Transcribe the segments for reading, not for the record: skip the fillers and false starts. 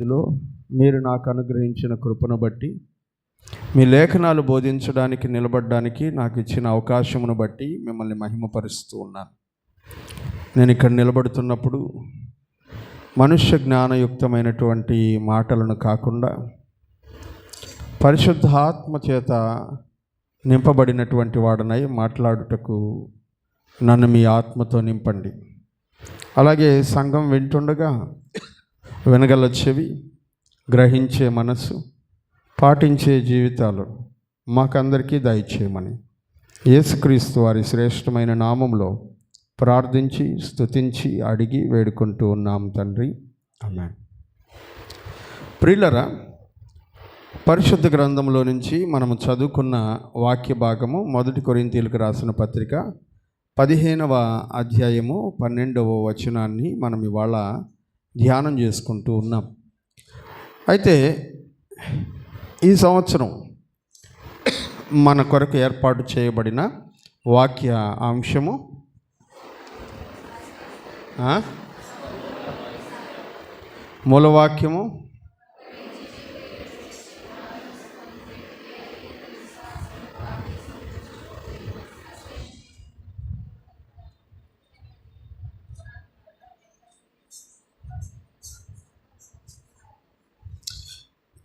మధ్యలో మీరు నాకు అనుగ్రహించిన కృపను బట్టి, మీ లేఖనాలు బోధించడానికి నిలబడడానికి నాకు ఇచ్చిన అవకాశమును బట్టి మిమ్మల్ని మహిమపరుస్తూ ఉన్నాను. నేను ఇక్కడ నిలబడుతున్నప్పుడు మనుష్య జ్ఞానయుక్తమైనటువంటి మాటలను కాకుండా పరిశుద్ధాత్మ చేత నింపబడినటువంటి వాడనై మాట్లాడుటకు నన్ను మీ ఆత్మతో నింపండి. అలాగే సంఘం వింటుండగా వినగల చెవి, గ్రహించే మనసు, పాటించే జీవితాలు మాకందరికీ దయచేయమని యేసుక్రీస్తు వారి శ్రేష్టమైన నామంలో ప్రార్థించి స్తుతించి అడిగి వేడుకుంటూ ఉన్నాం తండ్రి, ఆమేన్. ప్రియులరా, పరిశుద్ధ గ్రంథంలో నుంచి మనము చదువుకున్న వాక్య భాగము 1 కొరింథీయులకు రాసిన పత్రిక 15వ అధ్యాయము 12వ వచనాన్ని మనం ఇవాళ ధ్యానం చేసుకుంటూ ఉన్నాం. అయితే ఈ సంవత్సరం మన కొరకు ఏర్పాటు చేయబడిన వాక్య అంశము మూలవాక్యము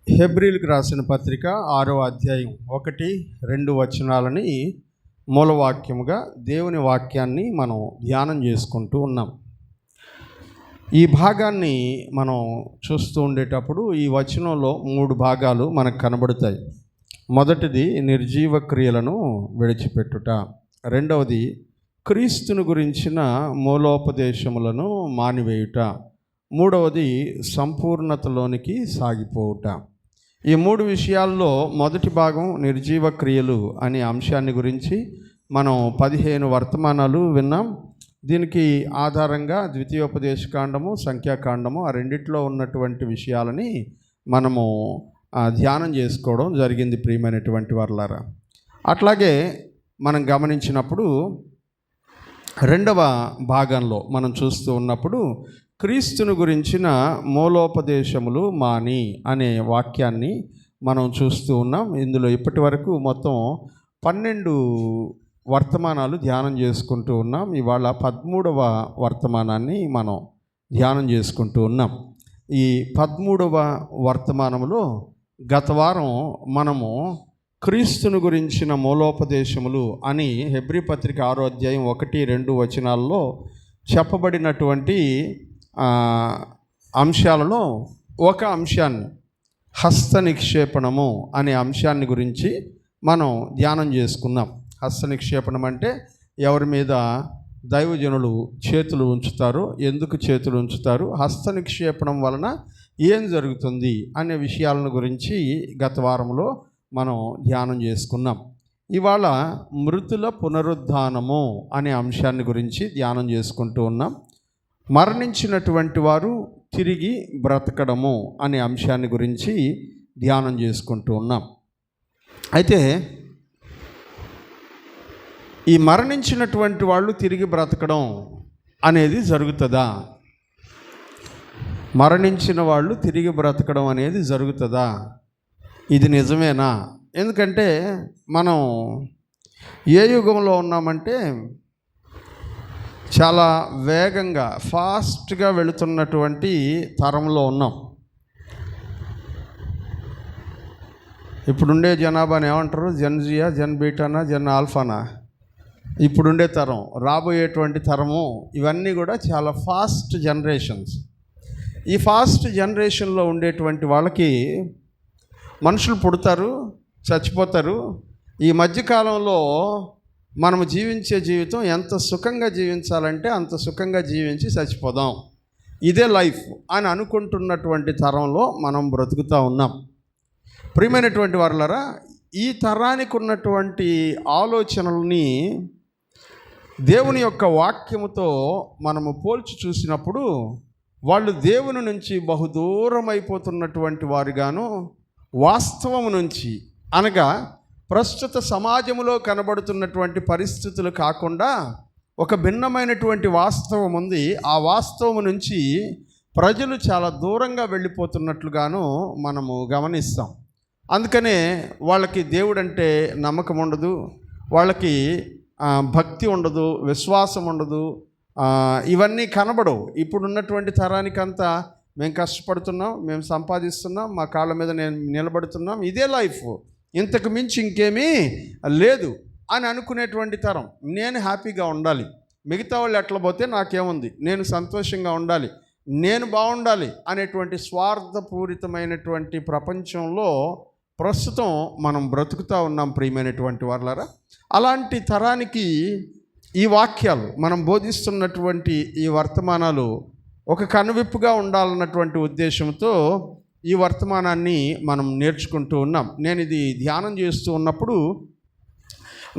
హెబ్రీలకు రాసిన పత్రిక 6వ అధ్యాయం 1-2 వచనాలని మూలవాక్యముగా దేవుని వాక్యాన్ని మనం ధ్యానం చేసుకుంటూ ఉన్నాం. ఈ భాగాన్ని మనం చూస్తూ ఉండేటప్పుడు ఈ వచనంలో 3 భాగాలు మనకు కనబడతాయి. మొదటిది నిర్జీవ క్రియలను విడిచిపెట్టుట, రెండవది క్రీస్తుని గురించిన మూలోపదేశములను మానివేయుట, మూడవది సంపూర్ణతలోనికి సాగిపోవుట. ఈ 3 విషయాల్లో మొదటి భాగం నిర్జీవ క్రియలు అనే అంశాన్ని గురించి మనం 15 వర్తమానాలు విన్నాం. దీనికి ఆధారంగా ద్వితీయోపదేశకాండము, సంఖ్యాకాండము ఆ రెండిట్లో ఉన్నటువంటి విషయాలని మనము ధ్యానం చేసుకోవడం జరిగింది ప్రియమైనటువంటి వారలారా. అట్లాగే మనం గమనించినప్పుడు రెండవ భాగంలో మనం చూస్తూ ఉన్నప్పుడు క్రీస్తుని గురించిన మూలోపదేశములు మాని అనే వాక్యాన్ని మనం చూస్తూ ఉన్నాం. ఇందులో ఇప్పటి వరకు మొత్తం 12 వర్తమానాలు ధ్యానం చేసుకుంటూ ఉన్నాం. ఇవాళ 13వ వర్తమానాన్ని మనం ధ్యానం చేసుకుంటూ ఉన్నాం. ఈ 13వ వర్తమానంలో గత వారం మనము క్రీస్తుని గురించిన మూలోపదేశములు అని హెబ్రీ పత్రిక 6వ అధ్యాయం 1-2 వచనాల్లో చెప్పబడినటువంటి అంశాలలో ఒక అంశాన్ని, హస్త నిక్షేపణము అనే అంశాన్ని గురించి మనం ధ్యానం చేసుకున్నాం. హస్త నిక్షేపణం అంటే ఎవరి మీద దైవజనులు చేతులు ఉంచుతారు, ఎందుకు చేతులు ఉంచుతారు, హస్త నిక్షేపణం వలన ఏం జరుగుతుంది అనే విషయాలను గురించి గత వారంలో మనం ధ్యానం చేసుకున్నాం. ఇవాళ మృతుల పునరుద్ధానము అనే అంశాన్ని గురించి ధ్యానం చేసుకుంటూ ఉన్నాం. మరణించినటువంటి వారు తిరిగి బ్రతకడము అనే అంశాన్ని గురించి ధ్యానం చేసుకుంటూ ఉన్నాం. అయితే ఈ మరణించినటువంటి వాళ్ళు తిరిగి బ్రతకడం అనేది జరుగుతుందా? మరణించిన వాళ్ళు తిరిగి బ్రతకడం అనేది జరుగుతుందా? ఇది నిజమేనా? ఎందుకంటే మనం ఏ యుగంలో ఉన్నామంటే చాలా వేగంగా ఫాస్ట్గా వెళుతున్నటువంటి తరంలో ఉన్నాం. ఇప్పుడుండే జనాభాని ఏమంటారు? జెన్ జీయా, జెన్ బీటానా, జెన్ ఆల్ఫానా? ఇప్పుడుండే తరం, రాబోయేటువంటి తరము, ఇవన్నీ కూడా చాలా ఫాస్ట్ జనరేషన్స్. ఈ ఫాస్ట్ జనరేషన్లో ఉండేటువంటి వాళ్ళకి మనుషులు పుడతారు, చచ్చిపోతారు. ఈ మధ్యకాలంలో మనము జీవించే జీవితం ఎంత సుఖంగా జీవించాలంటే అంత సుఖంగా జీవించి చచ్చిపోదాం, ఇదే లైఫ్ అని అనుకుంటున్నటువంటి తరంలో మనం బ్రతుకుతూ ఉన్నాం. ప్రియమైనటువంటి వారలారా, ఈ తరానికి ఉన్నటువంటి ఆలోచనల్ని దేవుని యొక్క వాక్యముతో మనము పోల్చి చూసినప్పుడు వాళ్ళు దేవుని నుంచి బహుదూరం అయిపోతున్నటువంటి వారుగాను, వాస్తవము నుంచి అనగా ప్రస్తుత సమాజంలో కనబడుతున్నటువంటి పరిస్థితులు కాకుండా ఒక భిన్నమైనటువంటి వాస్తవం ఉంది. ఆ వాస్తవం నుంచి ప్రజలు చాలా దూరంగా వెళ్ళిపోతున్నట్లుగాను మనము గమనిస్తాం. అందుకనే వాళ్ళకి దేవుడంటే నమ్మకం ఉండదు, వాళ్ళకి భక్తి ఉండదు, విశ్వాసం ఉండదు, ఇవన్నీ కనబడవు. ఇప్పుడున్నటువంటి తరానికంతా మేము కష్టపడుతున్నాం, మేము సంపాదిస్తున్నాం, మా కాళ్ళ మీద నిలబడుతున్నాం, ఇదే లైఫ్, ఇంతకు మించి ఇంకేమీ లేదు అని అనుకునేటువంటి తరం. నేను హ్యాపీగా ఉండాలి, మిగతా వాళ్ళు ఎట్లా పోతే నాకేముంది, నేను సంతోషంగా ఉండాలి, నేను బాగుండాలి అనేటువంటి స్వార్థపూరితమైనటువంటి ప్రపంచంలో ప్రస్తుతం మనం బ్రతుకుతూ ఉన్నాం ప్రియమైనటువంటి వాళ్ళారా. అలాంటి తరానికి ఈ వాక్యాలు, మనం బోధిస్తున్నటువంటి ఈ వర్తమానాలు ఒక కనువిప్పుగా ఉండాలన్నటువంటి ఉద్దేశంతో ఈ వర్తమానాన్ని మనం నేర్చుకుంటూ ఉన్నాం. నేను ఇది ధ్యానం చేస్తూ ఉన్నప్పుడు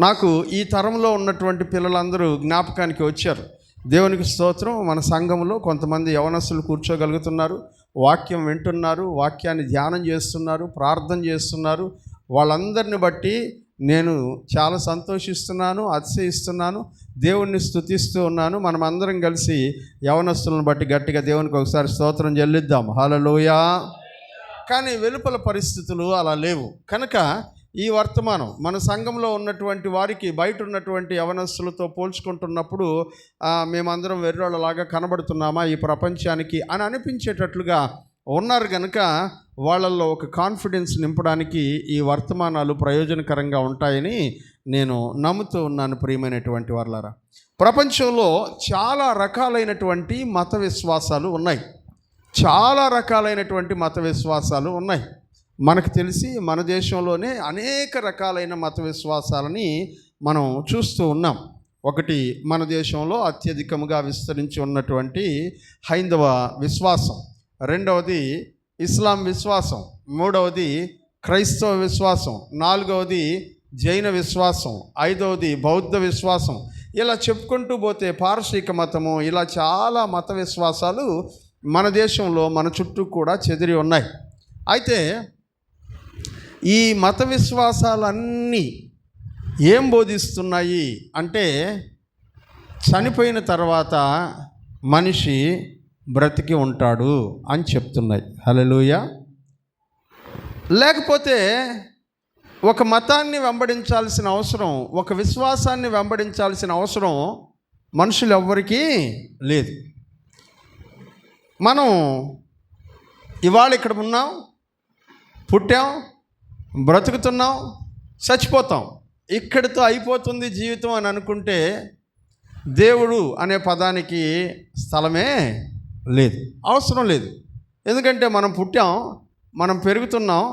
నాకు ఈ తరంలో ఉన్నటువంటి పిల్లలందరూ జ్ఞాపకానికి వచ్చారు. దేవునికి స్తోత్రం. మన సంఘంలో కొంతమంది యవనస్తులు కూర్చోగలుగుతున్నారు, వాక్యం వింటున్నారు, వాక్యాన్ని ధ్యానం చేస్తున్నారు, ప్రార్థన చేస్తున్నారు. వాళ్ళందరిని బట్టి నేను చాలా సంతోషిస్తున్నాను, అతిశయిస్తున్నాను, దేవుణ్ణి స్తుతిస్తూ ఉన్నాను. మనం అందరం కలిసి యవనస్తులను బట్టి గట్టిగా దేవునికి ఒకసారి స్తోత్రం చెల్లిద్దాం. హల్లెలూయా. కానీ వెలుపల పరిస్థితులు అలా లేవు కనుక ఈ వర్తమానం మన సంఘంలో ఉన్నటువంటి వారికి బయట ఉన్నటువంటి యవనస్తులతో పోల్చుకుంటున్నప్పుడు మేమందరం వెర్రోళ్ళలాగా కనబడుతున్నామా ఈ ప్రపంచానికి అని అనిపించేటట్లుగా ఉన్నారు కనుక వాళ్ళల్లో ఒక కాన్ఫిడెన్స్ నింపడానికి ఈ వర్తమానాలు ప్రయోజనకరంగా ఉంటాయని నేను నమ్ముతూ ఉన్నాను. ప్రియమైనటువంటి వాళ్ళారా, ప్రపంచంలో చాలా రకాలైనటువంటి మత విశ్వాసాలు ఉన్నాయి, చాలా రకాలైనటువంటి మత విశ్వాసాలు ఉన్నాయి. మనకు తెలిసి మన దేశంలోనే అనేక రకాలైన మత విశ్వాసాలని మనం చూస్తూ ఉన్నాం. ఒకటి, మన దేశంలో అత్యధికంగా విస్తరించి ఉన్నటువంటి హైందవ విశ్వాసం, రెండవది ఇస్లాం విశ్వాసం, మూడవది క్రైస్తవ విశ్వాసం, నాలుగవది జైన విశ్వాసం, ఐదవది బౌద్ధ విశ్వాసం. ఇలా చెప్పుకుంటూ పోతే పారసీక మతము, ఇలా చాలా మత విశ్వాసాలు మన దేశంలో మన చుట్టూ కూడా చెదిరి ఉన్నాయి. అయితే ఈ మత విశ్వాసాలన్నీ ఏం బోధిస్తున్నాయి అంటే చనిపోయిన తర్వాత మనిషి బ్రతికి ఉంటాడు అని చెప్తున్నాయి. హల్లెలూయా. లేకపోతే ఒక మతాన్ని వెంబడించాల్సిన అవసరం, ఒక విశ్వాసాన్ని వెంబడించాల్సిన అవసరం మనుషులు ఎవ్వరికీ లేదు. మనం ఇవాళ ఇక్కడ ఉన్నాం, పుట్టాం, బ్రతుకుతున్నాం, చచ్చిపోతాం, ఇక్కడితో అయిపోతుంది జీవితం అని అనుకుంటే దేవుడు అనే పదానికి స్థలమే లేదు, అవసరం లేదు. ఎందుకంటే మనం పుట్టాం, మనం పెరుగుతున్నాం,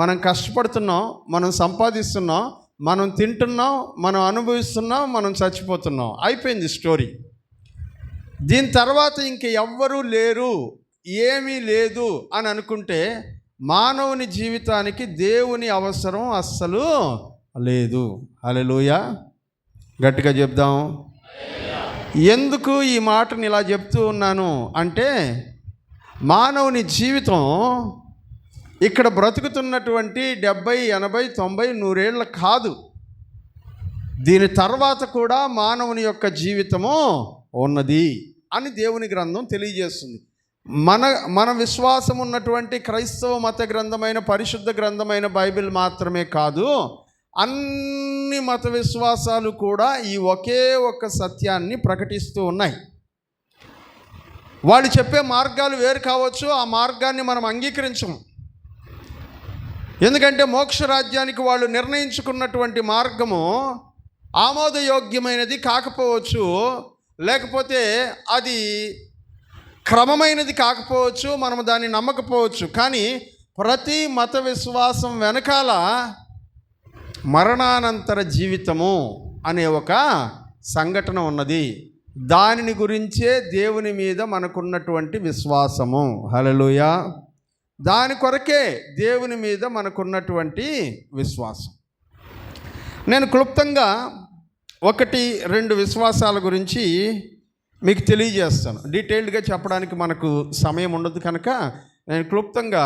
మనం కష్టపడుతున్నాం, మనం సంపాదిస్తున్నాం, మనం తింటున్నాం, మనం అనుభవిస్తున్నాం, మనం చచ్చిపోతున్నాం, అయిపోయింది స్టోరీ. దీని తర్వాత ఇంక ఎవ్వరూ లేరు, ఏమీ లేదు అని అనుకుంటే మానవుని జీవితానికి దేవుని అవసరం అస్సలు లేదు. హల్లెలూయా. గట్టిగా చెప్దాం. ఎందుకు ఈ మాటని ఇలా చెప్తూ ఉన్నాను అంటే మానవుని జీవితం ఇక్కడ బ్రతుకుతున్నటువంటి 70, 80, 90, 100 ఏళ్ళ కాదు. దీని తర్వాత కూడా మానవుని యొక్క జీవితము ఉన్నది అని దేవుని గ్రంథం తెలియజేస్తుంది. మన విశ్వాసం ఉన్నటువంటి క్రైస్తవ మత గ్రంథమైన పరిశుద్ధ గ్రంథమైన బైబిల్ మాత్రమే కాదు, అన్ని మత విశ్వాసాలు కూడా ఈ ఒకే ఒక్క సత్యాన్ని ప్రకటిస్తూ ఉన్నాయి. వాళ్ళు చెప్పే మార్గాలు వేరు కావచ్చు, ఆ మార్గాన్ని మనం అంగీకరించము. ఎందుకంటే మోక్ష రాజ్యానికి వాళ్ళు నిర్ణయించుకున్నటువంటి మార్గము ఆమోదయోగ్యమైనది కాకపోవచ్చు, లేకపోతే అది క్రమమైనది కాకపోవచ్చు, మనం దాన్ని నమ్మకపోవచ్చు. కానీ ప్రతి మత విశ్వాసం వెనకాల మరణానంతర జీవితము అనే ఒక సంఘటన ఉన్నది. దానిని గురించే దేవుని మీద మనకున్నటువంటి విశ్వాసము. హల్లెలూయా. దాని కొరకే దేవుని మీద మనకున్నటువంటి విశ్వాసం. నేను క్లుప్తంగా 1-2 విశ్వాసాల గురించి మీకు తెలియజేస్తాను. డీటెయిల్డ్గా చెప్పడానికి మనకు సమయం ఉండదు కనుక నేను క్లుప్తంగా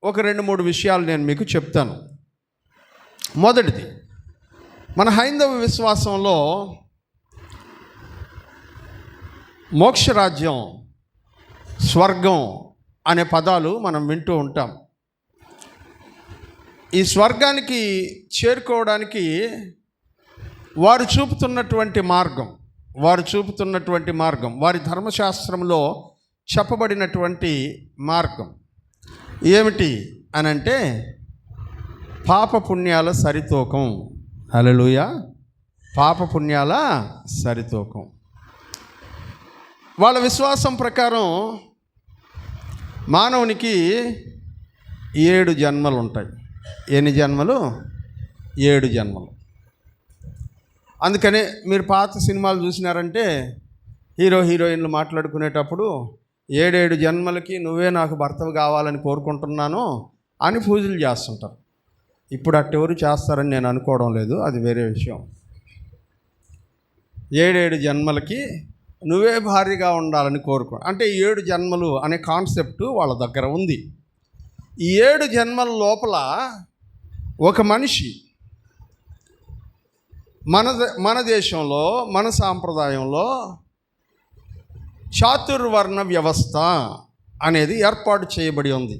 1-2-3 విషయాలు నేను మీకు చెప్తాను. మొదటిది, మన హైందవ విశ్వాసంలో మోక్షరాజ్యం స్వర్గం అనే పదాలు మనం వింటూ ఉంటాం. ఈ స్వర్గానికి చేరుకోవడానికి వారు చూపుతున్నటువంటి మార్గం వారి ధర్మశాస్త్రంలో చెప్పబడినటువంటి మార్గం ఏమిటి అనంటే పాపపుణ్యాల సరితూకం. హల్లెలూయా. పాపపుణ్యాల సరితూకం. వాళ్ళ విశ్వాసం ప్రకారం మానవునికి 7 జన్మలు ఉంటాయి. ఎన్ని జన్మలు? 7 జన్మలు. అందుకనే మీరు పాత సినిమాలు చూసినారంటే హీరోయిన్లు మాట్లాడుకునేటప్పుడు 7 జన్మలకి నువ్వే నాకు భర్తవు కావాలని కోరుకుంటున్నాను అని పూజలు చేస్తుంటారు. ఇప్పుడు అట్టెవరు చేస్తారని నేను అనుకోవడం లేదు, అది వేరే విషయం. 7 జన్మలకి నువ్వే భార్యగా ఉండాలని కోరుకో అంటే 7 జన్మలు అనే కాన్సెప్ట్ వాళ్ళ దగ్గర ఉంది. ఈ 7 జన్మల లోపల ఒక మనిషి మన దేశంలో మన సాంప్రదాయంలో చాతుర్వర్ణ వ్యవస్థ అనేది ఏర్పాటు చేయబడి ఉంది.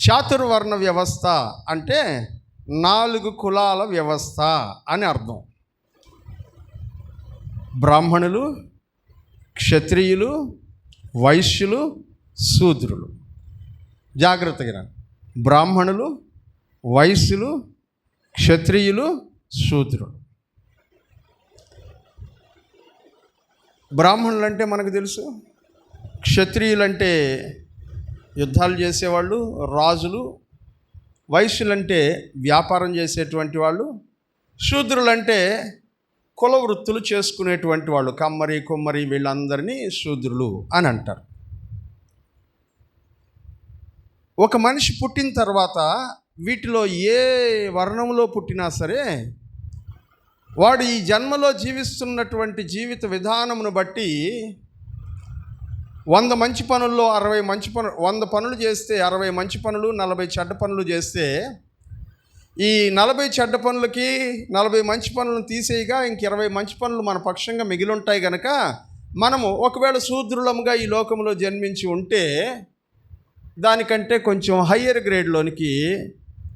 చాతుర్వర్ణ వ్యవస్థ అంటే 4 కులాల వ్యవస్థ అని అర్థం. బ్రాహ్మణులు, క్షత్రియులు, వైశ్యులు, శూద్రులు. జాగ్రత్తగా రండి. బ్రాహ్మణులు, వైశ్యులు, క్షత్రియులు, శూద్రులు. బ్రాహ్మణులు అంటే మనకు తెలుసు. క్షత్రియులంటే యుద్ధాలు చేసేవాళ్ళు, రాజులు. వైశ్యులంటే వ్యాపారం చేసేటువంటి వాళ్ళు. శూద్రులంటే కుల వృత్తులు చేసుకునేటువంటి వాళ్ళు, కమ్మరి కుమ్మరి, వీళ్ళందరినీ శూద్రులు అని అంటారు. ఒక మనిషి పుట్టిన తర్వాత వీటిలో ఏ వర్ణంలో పుట్టినా సరే వాడు ఈ జన్మలో జీవిస్తున్నటువంటి జీవిత విధానమును బట్టి 100 మంచి పనుల్లో 60 మంచి పనులు, 100 పనులు చేస్తే 60 మంచి పనులు, 40 చెడ్డ పనులు చేస్తే ఈ 40 చెడ్డ పనులకి 40 మంచి పనులను తీసేయగా ఇంక 20 మంచి పనులు మన పక్షంగా మిగిలి ఉంటాయి కనుక మనము ఒకవేళ శూద్రులముగా ఈ లోకంలో జన్మించి ఉంటే దానికంటే కొంచెం హయ్యర్ గ్రేడ్లోనికి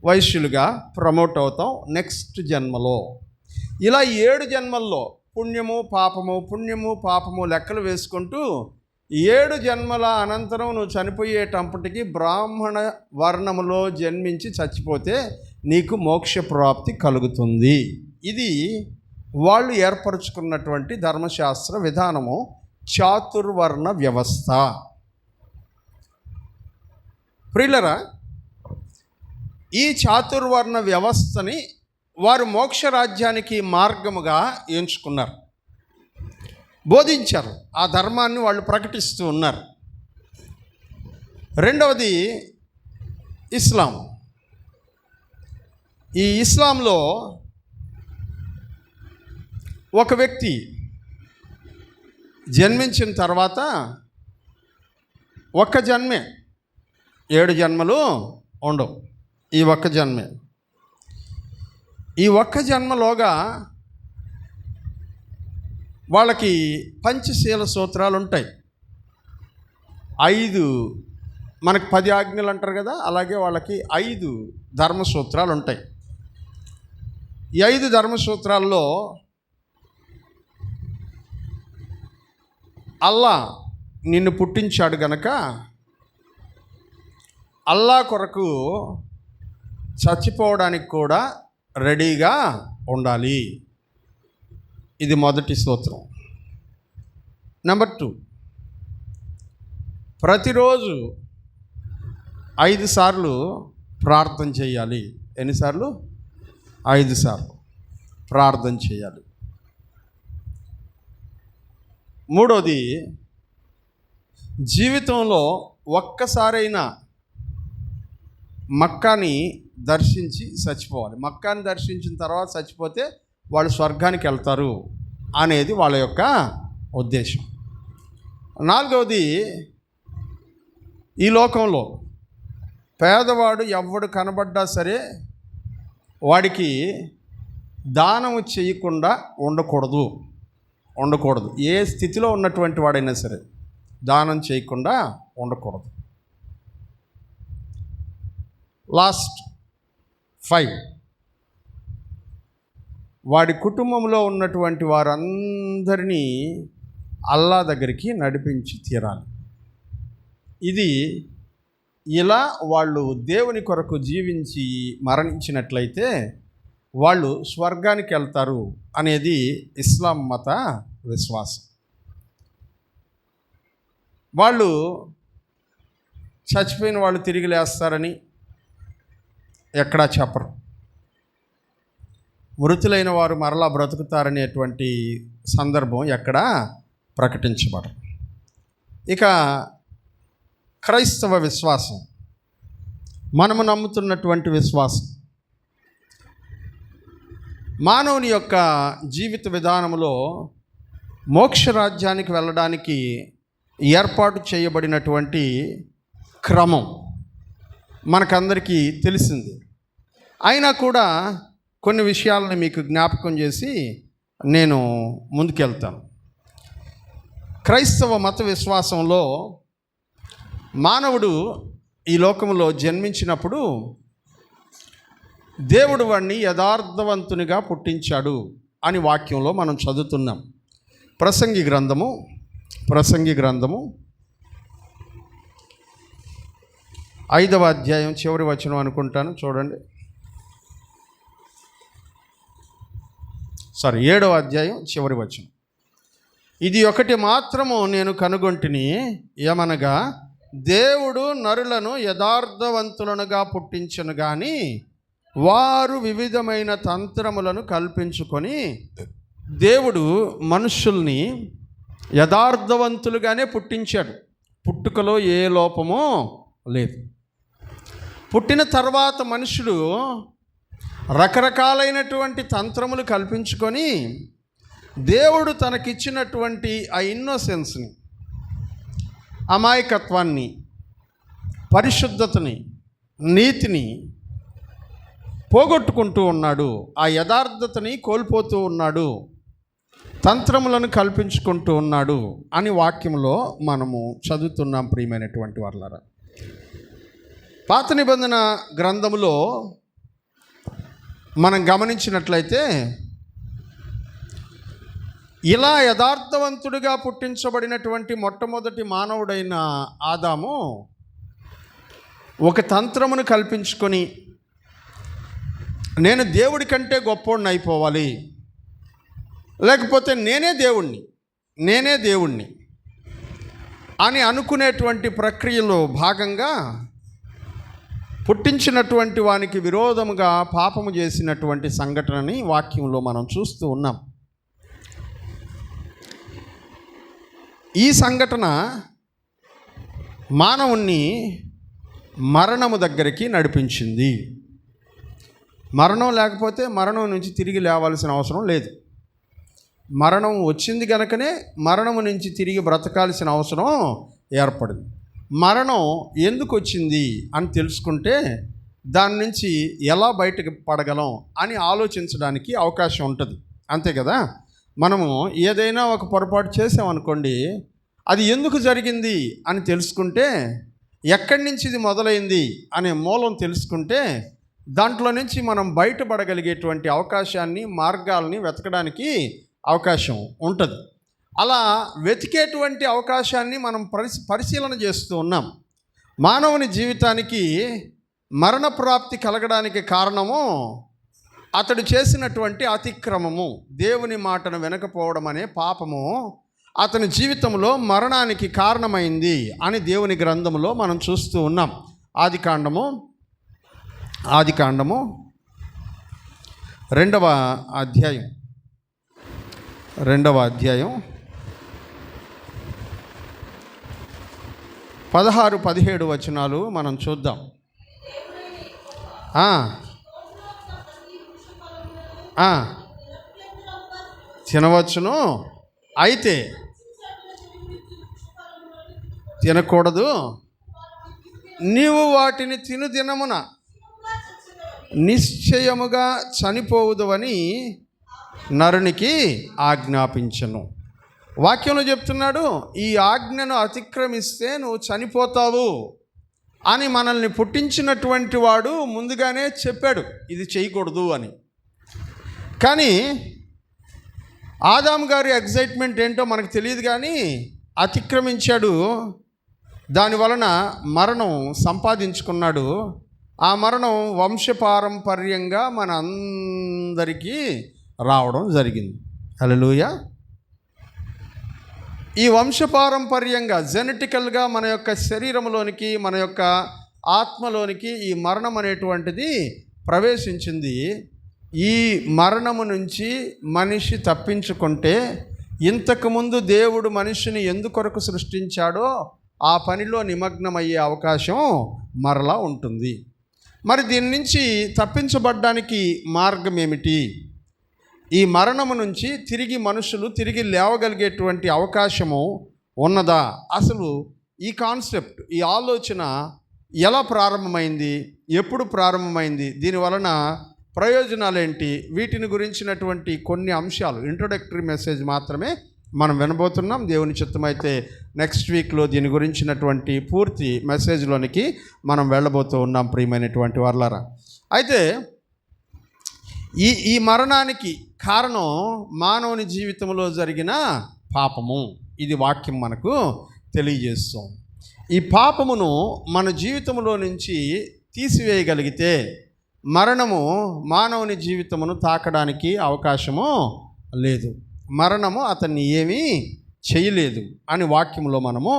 వైశ్యులుగా ప్రమోట్ అవుతాం నెక్స్ట్ జన్మలో. ఇలా 7 జన్మల్లో పుణ్యము పాపము లెక్కలు వేసుకుంటూ 7 జన్మల అనంతరం నువ్వు చనిపోయేటప్పటికి బ్రాహ్మణ వర్ణములో జన్మించి చచ్చిపోతే నీకు మోక్ష ప్రాప్తి కలుగుతుంది. ఇది వాళ్ళు ఏర్పరచుకున్నటువంటి ధర్మశాస్త్ర విధానము, చాతుర్వర్ణ వ్యవస్థ. ప్రియులరా, ఈ చాతుర్వర్ణ వ్యవస్థని వారు మోక్షరాజ్యానికి మార్గముగా ఎంచుకున్నారు, బోధించారు. ఆ ధర్మాన్ని వాళ్ళు ప్రకటిస్తూ ఉన్నారు. రెండవది ఇస్లాం. ఈ ఇస్లాంలో ఒక వ్యక్తి జన్మించిన తర్వాత ఒక్క జన్మే, 7 జన్మలు ఉండవు. ఈ ఒక్క జన్మే. ఈ ఒక్క జన్మలోగా వాళ్ళకి పంచశీల సూత్రాలు ఉంటాయి. 5 మనకు 10 ఆజ్ఞలు అంటారు కదా, అలాగే వాళ్ళకి 5 ధర్మసూత్రాలు ఉంటాయి. ఈ 5 ధర్మసూత్రాల్లో అల్లా నిన్ను పుట్టించాడు గనక అల్లా కొరకు చచ్చిపోవడానికి కూడా రెడీగా ఉండాలి. ఇది మొదటి సూత్రం. నెంబర్ 2, ప్రతిరోజు 5 సార్లు ప్రార్థన చేయాలి. ఎన్నిసార్లు? 5 సార్లు ప్రార్థన చేయాలి. మూడోది, జీవితంలో ఒక్కసారైనా మక్కాని దర్శించి చచ్చిపోవాలి. మక్కాని దర్శించిన తర్వాత చచ్చిపోతే వాళ్ళు స్వర్గానికి వెళ్తారు అనేది వాళ్ళ యొక్క ఉద్దేశం. నాలుగవది, ఈ లోకంలో పేదవాడు ఎవడు కనబడ్డా సరే వాడికి దానము చేయకుండా ఉండకూడదు. ఏ స్థితిలో ఉన్నటువంటి వాడైనా సరే దానం చేయకుండా ఉండకూడదు. లాస్ట్ 5, వాడి కుటుంబంలో ఉన్నటువంటి వారందరినీ అల్లా దగ్గరికి నడిపించి తీరాలి. ఇది ఇలా వాళ్ళు దేవుని కొరకు జీవించి మరణించినట్లయితే వాళ్ళు స్వర్గానికి వెళ్తారు అనేది ఇస్లాం మత విశ్వాసం. వాళ్ళు చచ్చిపోయిన వాళ్ళు తిరిగి లేస్తారని ఎక్కడా చెప్పరు. మృతులైన వారు మరలా బ్రతుకుతారనేటువంటి సందర్భం ఎక్కడా ప్రకటించబడరు. ఇక క్రైస్తవ విశ్వాసం, మనము నమ్ముతున్నటువంటి విశ్వాసం, మానవుని యొక్క జీవిత విధానంలో మోక్షరాజ్యానికి వెళ్ళడానికి ఏర్పాటు చేయబడినటువంటి క్రమం మనకందరికీ తెలిసింది. అయినా కూడా కొన్ని విషయాలను మీకు జ్ఞాపకం చేసి నేను ముందుకెళ్తాను. క్రైస్తవ మత విశ్వాసంలో మానవుడు ఈ లోకంలో జన్మించినప్పుడు దేవుడు వాడిని యథార్థవంతునిగా పుట్టించాడు అని వాక్యంలో మనం చదువుతున్నాం. ప్రసంగి గ్రంథము 5వ అధ్యాయం చివరి వచనం అనుకుంటాను, చూడండి. 7వ అధ్యాయం చివరి వచనం. ఇది ఒకటి మాత్రము నేను కనుగొంటిని, ఏమనగా దేవుడు నరులను యథార్థవంతులనుగా పుట్టించను గాని వారు వివిధమైన తంత్రములను కల్పించుకొని, దేవుడు మనుషుల్ని యథార్థవంతులుగానే పుట్టించాడు. పుట్టుకలో ఏ లోపమో లేదు. పుట్టిన తర్వాత మనుషుడు రకరకాలైనటువంటి తంత్రములు కల్పించుకొని దేవుడు తనకిచ్చినటువంటి ఆ ఇన్నోసెన్స్ని, అమాయకత్వాన్ని, పరిశుద్ధతని, నీతిని పోగొట్టుకుంటూ ఉన్నాడు. ఆ యథార్థతని కోల్పోతూ ఉన్నాడు, తంత్రములను కల్పించుకుంటూ ఉన్నాడు అని వాక్యంలో మనము చదువుతున్నాం. ప్రియమైనటువంటి వారలారా, పాత నిబంధన గ్రంథములో మనం గమనించినట్లయితే ఇలా యథార్థవంతుడిగా పుట్టించబడినటువంటి మొట్టమొదటి మానవుడైన ఆదాము ఒక తంత్రమును కల్పించుకొని, నేను దేవుడి కంటే గొప్పోడిని అయిపోవాలి, లేకపోతే నేనే దేవుణ్ణి అని అనుకునేటువంటి ప్రక్రియలో భాగంగా పుట్టించినటువంటి వానికి విరోధముగా పాపము చేసినటువంటి సంఘటనని వాక్యంలో మనం చూస్తూ ఉన్నాం. ఈ సంఘటన మానవుణ్ణి మరణము దగ్గరికి నడిపించింది. మరణం లేకపోతే మరణం నుంచి తిరిగి లేవాల్సిన అవసరం లేదు. మరణం వచ్చింది కనుకనే మరణము నుంచి తిరిగి బ్రతకాల్సిన అవసరం ఏర్పడింది. మరణం ఎందుకు వచ్చింది అని తెలుసుకుంటే దాని నుంచి ఎలా బయటకు పడగలం అని ఆలోచించడానికి అవకాశం ఉంటుంది. అంతే కదా. మనము ఏదైనా ఒక పొరపాటు చేసామనుకోండి, అది ఎందుకు జరిగింది అని తెలుసుకుంటే, ఎక్కడి నుంచి ఇది మొదలైంది అనే మూలం తెలుసుకుంటే దాంట్లో నుంచి మనం బయటపడగలిగేటువంటి అవకాశాన్ని, మార్గాల్ని వెతకడానికి అవకాశం ఉంటుంది. అలా వెతికేటువంటి అవకాశాన్ని మనం పరిశీలన చేస్తూ ఉన్నాం. మానవుని జీవితానికి మరణప్రాప్తి కలగడానికి కారణము అతడు చేసినటువంటి అతిక్రమము, దేవుని మాటను వినకపోవడం అనే పాపము అతని జీవితంలో మరణానికి కారణమైంది అని దేవుని గ్రంథంలో మనం చూస్తూ ఉన్నాం. ఆదికాండము 2వ అధ్యాయం 16-17 వచనాలు మనం చూద్దాం. తినవచ్చును, అయితే తినకూడదు. నీవు వాటిని తిను దినమున నిశ్చయముగా చనిపోవుదువని నరునికి ఆజ్ఞాపించను. వాక్యంలో చెప్తున్నాడు, ఈ ఆజ్ఞను అతిక్రమిస్తే నువ్వు చనిపోతావు అని మనల్ని పుట్టించినటువంటి వాడు ముందుగానే చెప్పాడు ఇది చేయకూడదు అని. కానీ ఆదాము గారి ఎగ్జైట్మెంట్ ఏంటో మనకు తెలియదు, కానీ అతిక్రమించాడు. దానివలన మరణం సంపాదించుకున్నాడు. ఆ మరణం వంశపారంపర్యంగా మన అందరికీ రావడం జరిగింది. హల్లెలూయా. ఈ వంశపారంపర్యంగా జెనెటికల్గా మన యొక్క శరీరంలోనికి, మన యొక్క ఆత్మలోనికి ఈ మరణం అనేటువంటిది ప్రవేశించింది. ఈ మరణము నుంచి మనిషి తప్పించుకుంటే, ఇంతకుముందు దేవుడు మనిషిని ఎందుకొరకు సృష్టించాడో ఆ పనిలో నిమగ్నమయ్యే అవకాశం మరలా ఉంటుంది. మరి దీని నుంచి తప్పించబడ్డానికి మార్గం ఏమిటి? ఈ మరణము నుంచి మనుషులు తిరిగి లేవగలిగేటువంటి అవకాశము ఉన్నదా? అసలు ఈ కాన్సెప్ట్, ఈ ఆలోచన ఎలా ప్రారంభమైంది, ఎప్పుడు ప్రారంభమైంది, దీనివలన ప్రయోజనాలు ఏంటి, వీటిని గురించినటువంటి కొన్ని అంశాలు ఇంట్రొడక్టరీ మెసేజ్ మాత్రమే మనం వినబోతున్నాం. దేవుని చిత్తమైతే నెక్స్ట్ వీక్లో దీని గురించినటువంటి పూర్తి మెసేజ్లోనికి మనం వెళ్ళబోతూ ఉన్నాం. ప్రియమైనటువంటి వారలారా, అయితే ఈ మరణానికి కారణం మానవుని జీవితంలో జరిగిన పాపము. ఇది వాక్యం మనకు తెలియజేస్తుంది. ఈ పాపమును మన జీవితంలో నుంచి తీసివేయగలిగితే మరణము మానవుని జీవితమును తాకడానికి అవకాశము లేదు. మరణము అతన్ని ఏమీ చేయలేదు అని వాక్యంలో మనము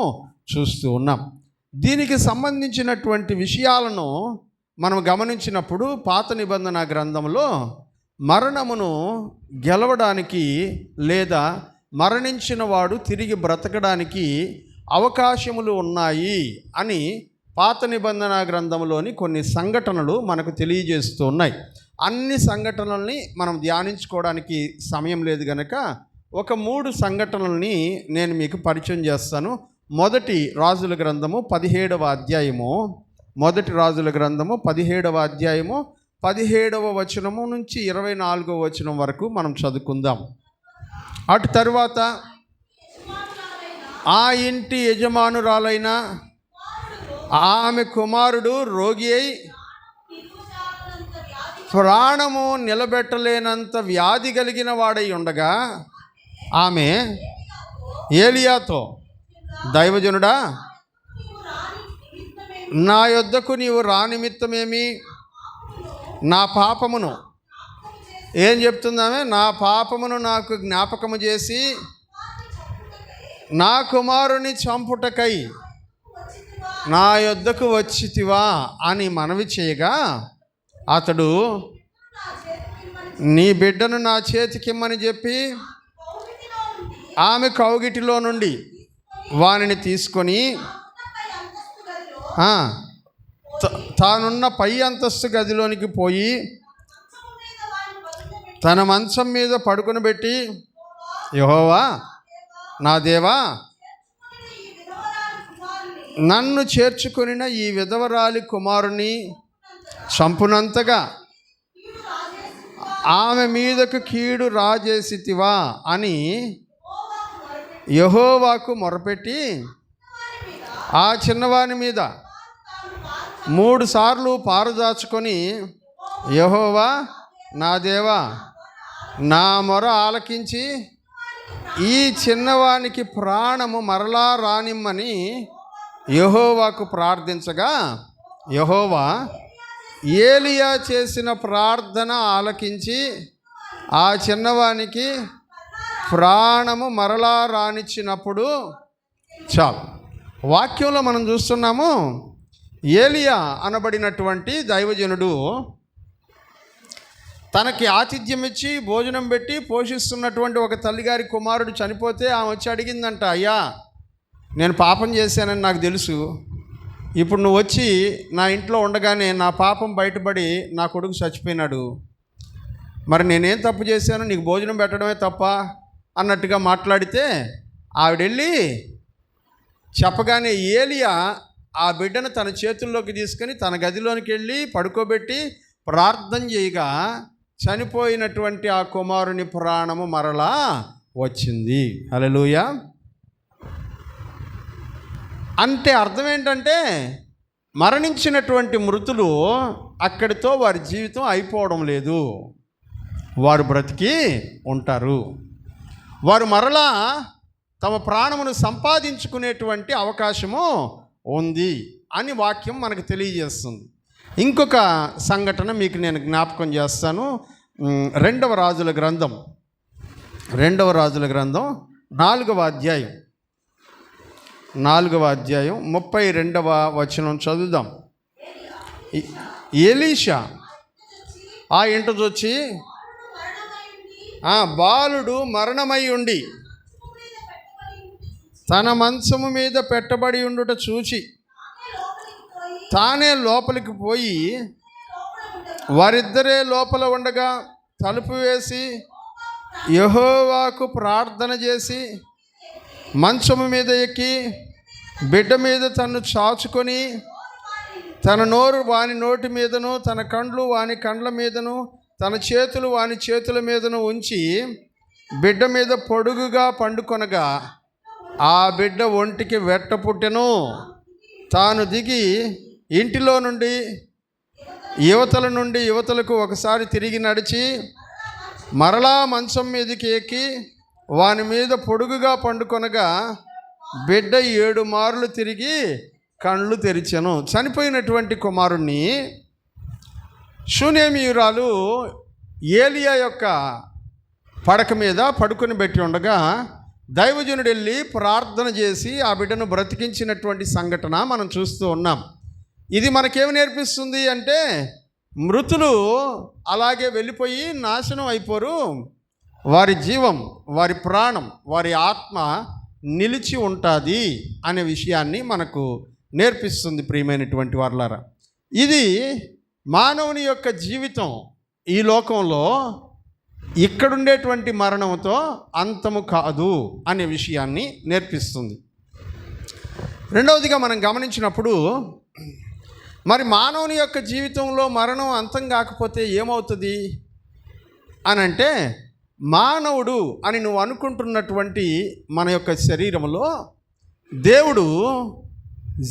చూస్తూ ఉన్నాం. దీనికి సంబంధించినటువంటి విషయాలను మనం గమనించినప్పుడు పాత నిబంధన గ్రంథంలో మరణమును గెలవడానికి లేదా మరణించిన వాడు తిరిగి బ్రతకడానికి అవకాశములు ఉన్నాయి అని పాత నిబంధన గ్రంథంలోని కొన్ని సంఘటనలు మనకు తెలియజేస్తూ ఉన్నాయి. అన్ని సంఘటనల్ని మనం ధ్యానించుకోవడానికి సమయం లేదు కనుక ఒక 3 సంఘటనల్ని నేను మీకు పరిచయం చేస్తాను. మొదటి రాజుల గ్రంథము 17వ అధ్యాయము, మొదటి రాజుల గ్రంథము 17వ అధ్యాయము 17వ వచనము నుంచి 24వ వచనం వరకు మనం చదువుకుందాం. అటు తరువాత ఆ ఇంటి యజమానురాలైన ఆమె కుమారుడు రోగి అయి ప్రాణము నిలబెట్టలేనంత వ్యాధి కలిగిన వాడై ఉండగా ఆమె ఏలియాతో, దైవజనుడా, నా యొద్దకు నీవు రానిమిత్తమేమి? నా పాపమును ఏం చెప్తుందామే? నా పాపమును నాకు జ్ఞాపకము చేసి నా కుమారుని చంపుటకై నా యొద్దకు వచ్చితివా అని మనవి చేయగా అతడు, నీ బిడ్డను నా చేతికిమ్మని చెప్పి ఆమె కౌగిటిలో నుండి వానిని తీసుకొని తానున్న పై అంతస్తు గదిలోనికి పోయి తన మంచం మీద పడుకుని పెట్టి, యెహోవా నా దేవా, నన్ను చేర్చుకొనిన ఈ విధవరాలి కుమారుని చంపునంతగా ఆమె మీదకు కీడు రాజేసితివా అని యెహోవాకు మొరపెట్టి ఆ చిన్నవాని మీద 3 సార్లు పారదాచుకొని, యెహోవా నా దేవా, నా మొర ఆలకించి ఈ చిన్నవానికి ప్రాణము మరలా రానిమ్మని యెహోవాకు ప్రార్థించగా యెహోవా ఏలియా చేసిన ప్రార్థన ఆలకించి ఆ చిన్నవానికి ప్రాణము మరలా రానిచ్చినప్పుడు చాలు. వాక్యంలో మనం చూస్తున్నాము, ఏలియా అనబడినటువంటి దైవజనుడు తనకి ఆతిథ్యం ఇచ్చి భోజనం పెట్టి పోషిస్తున్నటువంటి ఒక తల్లిగారి కుమారుడు చనిపోతే ఆమె వచ్చి అడిగిందంట, అయ్యా నేను పాపం చేశానని నాకు తెలుసు, ఇప్పుడు నువ్వు వచ్చి నా ఇంట్లో ఉండగానే నా పాపం బయటపడి నా కొడుకు చచ్చిపోయినాడు, మరి నేనేం తప్పు చేశాను, నీకు భోజనం పెట్టడమే తప్ప అన్నట్టుగా మాట్లాడితే ఆవిడెళ్ళి చెప్పగానే ఏలియా ఆ బిడ్డను తన చేతుల్లోకి తీసుకొని తన గదిలోనికి వెళ్ళి పడుకోబెట్టి ప్రార్థన చేయగా చనిపోయినటువంటి ఆ కుమారుని ప్రాణము మరలా వచ్చింది. హల్లెలూయా. అంటే అర్థం ఏంటంటే మరణించినటువంటి మృతులు అక్కడితో వారి జీవితం అయిపోవడం లేదు, వారు బ్రతికి ఉంటారు. వారు మరలా తమ ప్రాణమును సంపాదించుకునేటువంటి అవకాశము ఉంది అని వాక్యం మనకు తెలియజేస్తుంది. ఇంకొక సంఘటన మీకు నేను జ్ఞాపకం చేస్తాను. రెండవ రాజుల గ్రంథం 4వ అధ్యాయం 32వ వచనం చదువుదాం. ఎలీషా ఆ ఇంటికి వచ్చి బాలుడు మరణమై ఉండి తన మంచము మీద పెట్టబడి ఉండుట చూచి తానే లోపలికి పోయి వారిద్దరే లోపల ఉండగా తలుపు వేసి యెహోవాకు ప్రార్థన చేసి మంచము మీద ఎక్కి బిడ్డ మీద తన్ను చాచుకొని తన నోరు వాని నోటి మీదను తన కండ్లు వాని కండ్ల మీదను తన చేతులు వాని చేతుల మీదను ఉంచి బిడ్డ మీద పొడుగుగా పండుకొనగా ఆ బిడ్డ ఒంటికి వెట్ట పుట్టెను. తాను దిగి ఇంటిలో నుండి యువతల నుండి యువతలకు ఒకసారి తిరిగి నడిచి మరలా మంచం మీదకి ఎక్కి వాని మీద పొడుగుగా పండుకొనగా బిడ్డ 7 మార్లు తిరిగి కళ్ళు తెరిచెను. చనిపోయినటువంటి కుమారుణ్ణి షూనేమీయురాలు ఏలియా యొక్క పడక మీద పడుకొని పెట్టి ఉండగా దైవజనుడు వెళ్ళి ప్రార్థన చేసి ఆ బిడ్డను బ్రతికించినటువంటి సంఘటన మనం చూస్తూ ఉన్నాం. ఇది మనకేమి నేర్పిస్తుంది అంటే మృతులు అలాగే వెళ్ళిపోయి నాశనం అయిపోరు, వారి జీవం, వారి ప్రాణం, వారి ఆత్మ నిలిచి ఉంటుంది అనే విషయాన్ని మనకు నేర్పిస్తుంది. ప్రియమైనటువంటి వారలారా, ఇది మానవుని యొక్క జీవితం ఈ లోకంలో ఇక్కడుండేటువంటి మరణంతో అంతము కాదు అనే విషయాన్ని నేర్పిస్తుంది. రెండవదిగా మనం గమనించినప్పుడు మరి మానవుని యొక్క జీవితంలో మరణం అంతం కాకపోతే ఏమవుతుంది అని అంటే, మానవుడు అని నువ్వు అనుకుంటున్నటువంటి మన యొక్క శరీరంలో దేవుడు